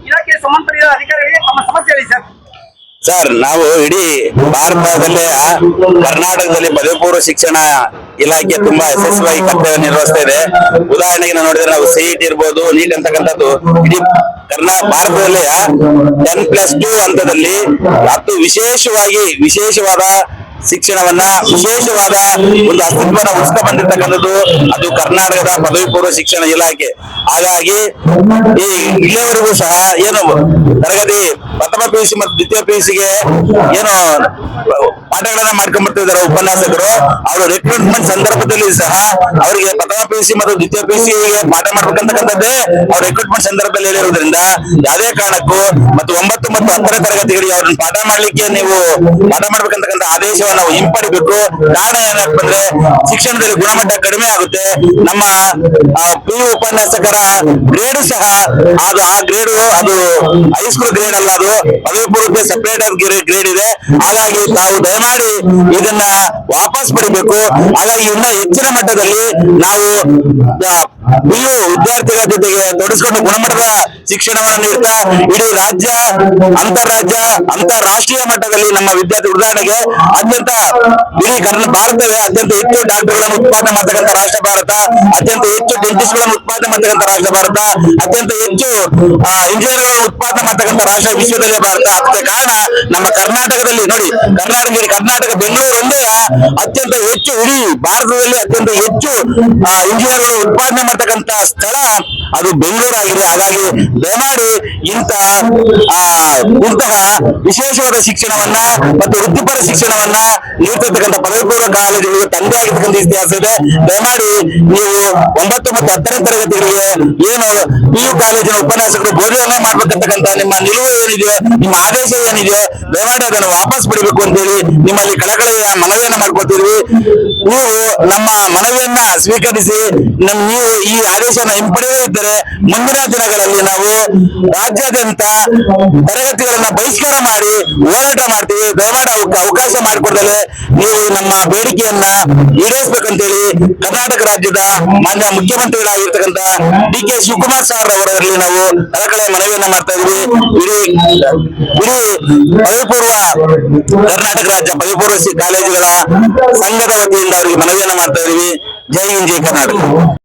ಇಲಾಖೆ ಸಂಬಂಧಿತ ಅಧಿಕಾರಿಗಳಿಗೆ ತಮ್ಮ ಸಮಸ್ಯೆ ಹೇಳಿ ಸರ್. ಸರ್, ನಾವು ಇಡೀ ಭಾರತದಲ್ಲೇ ಕರ್ನಾಟಕದಲ್ಲಿ ಪದವಿ ಪೂರ್ವ ಶಿಕ್ಷಣ ಇಲಾಖೆ ತುಂಬಾ ಯಶಸ್ವಿಯಾಗಿ ಕರ್ತವ್ಯ ನಿರ್ವಹಿಸ್ತಾ ಇದೆ. ಉದಾಹರಣೆಗೆ ನಾವು ನೋಡಿದ್ರೆ ನಾವು CET ಇರ್ಬೋದು, ನೀಟ್ ಅಂತಕ್ಕಂಥದ್ದು ಇಡೀ ಭಾರತದಲ್ಲಿ 10+2 ಹಂತದಲ್ಲಿ ಅದು ವಿಶೇಷವಾದ ಶಿಕ್ಷಣವನ್ನ ವಿಶೇಷವಾದ ಒಂದು ಅಸ್ತಿತ್ವನ ಉಳಿಸ್ತಾ ಬಂದಿರ್ತಕ್ಕಂಥದ್ದು ಅದು ಕರ್ನಾಟಕದ ಪದವಿ ಪೂರ್ವ ಶಿಕ್ಷಣ ಇಲಾಖೆ. ಹಾಗಾಗಿ ಇಲ್ಲಿಯವರೆಗೂ ಸಹ ಏನು ತರಗತಿ ಪ್ರಥಮ PUC ಮತ್ತು ದ್ವಿತೀಯ PUCಗೆ ಏನು ಪಾಠಗಳನ್ನ ಮಾಡ್ಕೊಂಡ್ಬರ್ತಿದ್ದಾರೆ ಉಪನ್ಯಾಸಕರು, ಅವರು ರಿಕ್ರೂಟ್ಮೆಂಟ್ ಸಂದರ್ಭದಲ್ಲಿ ಸಹ ಅವರಿಗೆ ಪ್ರಥಮ PUC ಮತ್ತು ದ್ವಿತೀಯ PUCಗೆ ಪಾಠ ಮಾಡ್ಬೇಕಂತಕ್ಕಂಥದ್ದೇ ಅವ್ರ ರಿಕ್ರೂಟ್ಮೆಂಟ್ ಸಂದರ್ಭದಲ್ಲಿ ಹೇಳಿರೋದ್ರಿಂದ ಯಾವುದೇ ಕಾರಣಕ್ಕೂ ಮತ್ತು 9 ಮತ್ತು 10ನೇ ತರಗತಿಗಳಿಗೆ ಅವ್ರನ್ನ ಪಾಠ ಮಾಡ್ಲಿಕ್ಕೆ ನೀವು ಪಾಠ ಮಾಡ್ಬೇಕಂತಕ್ಕಂಥ ಆದೇಶವನ್ನು ನಾವು ಹಿಂಪಡಿಬೇಕು. ಕಾರಣ ಏನಪ್ಪ ಅಂದ್ರೆ ಶಿಕ್ಷಣದಲ್ಲಿ ಗುಣಮಟ್ಟ ಕಡಿಮೆ ಆಗುತ್ತೆ. ನಮ್ಮ PU ಉಪನ್ಯಾಸಕರ ಗ್ರೇಡ್ ಸಹ ಅದು ಹೈಸ್ಕೂಲ್ ಗ್ರೇಡ್ ಅಲ್ಲ, ಅದು ಪದವಿ ಪೂರ್ವಕ್ಕೆ ಸಪರೇಟ್ ಆಗಿ ಗ್ರೇಡ್ ಇದೆ. ಹಾಗಾಗಿ ತಾವು ದಯಮಾಡಿ ಇದನ್ನ ವಾಪಸ್ ಪಡಿಬೇಕು. ಹಾಗಾಗಿ ಇನ್ನ ಹೆಚ್ಚಿನ ಮಟ್ಟದಲ್ಲಿ ನಾವು PU ವಿದ್ಯಾರ್ಥಿಗಳ ಜೊತೆಗೆ ತೊಡಗಿಸಿಕೊಂಡು ಗುಣಮಟ್ಟದ ಶಿಕ್ಷಣವನ್ನು ನೀಡ್ತಾ ಇಡೀ ರಾಜ್ಯ, ಅಂತಾರಾಷ್ಟ್ರೀಯ ಮಟ್ಟದಲ್ಲಿ ನಮ್ಮ ವಿದ್ಯಾರ್ಥಿ, ಉದಾಹರಣೆಗೆ ಅತ್ಯಂತ ಇಡೀ ಭಾರತವೇ ಅತ್ಯಂತ ಹೆಚ್ಚು ಡಾಕ್ಟರ್ಗಳನ್ನು ಉತ್ಪಾದನೆ ಮಾಡ್ತಕ್ಕಂಥ ರಾಷ್ಟ್ರ ಭಾರತ, ಅತ್ಯಂತ ಹೆಚ್ಚು ಡೆಂಟಿಸ್ಟ್ಗಳನ್ನು ಉತ್ಪಾದನೆ ಮಾಡ್ತಕ್ಕಂಥ ರಾಷ್ಟ್ರ ಭಾರತ, ಅತ್ಯಂತ ಹೆಚ್ಚು ಇಂಜಿನಿಯರ್ಗಳನ್ನು ಉತ್ಪಾದನೆ ಮಾಡ್ತಕ್ಕಂಥ ರಾಷ್ಟ್ರ ವಿಶ್ವದಲ್ಲೇ ಭಾರತ. ಅದಕ್ಕೆ ಕಾರಣ ನಮ್ಮ ಕರ್ನಾಟಕದಲ್ಲಿ ನೋಡಿ, ಕರ್ನಾಟಕ ಬೆಂಗಳೂರಲ್ಲೇ ಅತ್ಯಂತ ಹೆಚ್ಚು, ಇಡೀ ಭಾರತದಲ್ಲಿ ಅತ್ಯಂತ ಹೆಚ್ಚು ಇಂಜಿನಿಯರ್ಗಳು ಉತ್ಪಾದನೆ ಮಾಡ್ತಕ್ಕಂಥ ಸ್ಥಳ ಅದು ಬೆಂಗಳೂರು ಆಗಿದೆ. ಹಾಗಾಗಿ ದಯಮಾಡಿ ಇಂತಹ ವಿಶೇಷವಾದ ಶಿಕ್ಷಣವನ್ನ ಮತ್ತು ವೃತ್ತಿಪರ ಶಿಕ್ಷಣವನ್ನ ನೀಡ್ತಿರ್ತಕ್ಕಂಥ ಪದವಿ ಪೂರ್ವ ಕಾಲೇಜುಗಳಿಗೆ ತಂದೆ ಆಗಿರ್ತಕ್ಕಂಥ ಇತಿಹಾಸ ಇದೆ. ದಯಮಾಡಿ ನೀವು 9 ಮತ್ತು 10ನೇ ತರಗತಿಗಳಿಗೆ ಏನು PU ಕಾಲೇಜಿನ ಉಪನ್ಯಾಸಕರು ಬೋಧನೆ ಮಾಡ್ಬೇಕಂತಕ್ಕಂಥ ನಿಮ್ಮ ನಿಲುವು ಏನಿದೆ, ನಿಮ್ಮ ಆದೇಶ ಏನಿದೆ, ದಯಮಾಡಿ ಅದನ್ನು ವಾಪಸ್ ಪಡಿಬೇಕು ಅಂತೇಳಿ ನಿಮ್ಮಲ್ಲಿ ಕಳಕಳಿಯ ಮನವಿಯನ್ನ ಮಾಡ್ಕೊಳ್ತಿದ್ವಿ. ನೀವು ನಮ್ಮ ಮನವಿಯನ್ನ ಸ್ವೀಕರಿಸಿ ನೀವು ಈ ಆದೇಶವನ್ನು ಹಿಂಪಡೆಯದೇ ಇದ್ದರೆ ಮುಂದಿನ ದಿನಗಳಲ್ಲಿ ನಾವು ರಾಜ್ಯಾದ್ಯಂತ ತರಗತಿಗಳನ್ನ ಬಹಿಷ್ಕಾರ ಮಾಡಿ ಹೋರಾಟ ಮಾಡ್ತೀವಿ. ದಯಮಾಡಿ ಅವಕಾಶ ಮಾಡಿಕೊಡಲೇ ನೀವು ನಮ್ಮ ಬೇಡಿಕೆಯನ್ನ ಈಡೇರಿಸಬೇಕಂತೇಳಿ ಕರ್ನಾಟಕ ರಾಜ್ಯದ ಮಾನ್ಯ ಮುಖ್ಯಮಂತ್ರಿಗಳಾಗಿರ್ತಕ್ಕಂಥ DK ಶಿವಕುಮಾರ್ ಸರ್ ಅವರಲ್ಲಿ ನಾವು ಕಳಕಳಿಯ ಮನವಿಯನ್ನ ಮಾಡ್ತಾ ಇದ್ವಿ. ಇಡೀ ಪದವಿ ಪೂರ್ವ ಕರ್ನಾಟಕ ರಾಜ್ಯ ಪದವಿ ಪೂರ್ವ ಕಾಲೇಜುಗಳ ಸಂಘದ ವತಿಯಿಂದ ಅವರಿಗೆ ಮನವಿಯನ್ನ ಮಾಡ್ತಾ ಇದೀವಿ. ಜೈ ಹಿಂದ್, ಜೈ ಕರ್ನಾಟಕ.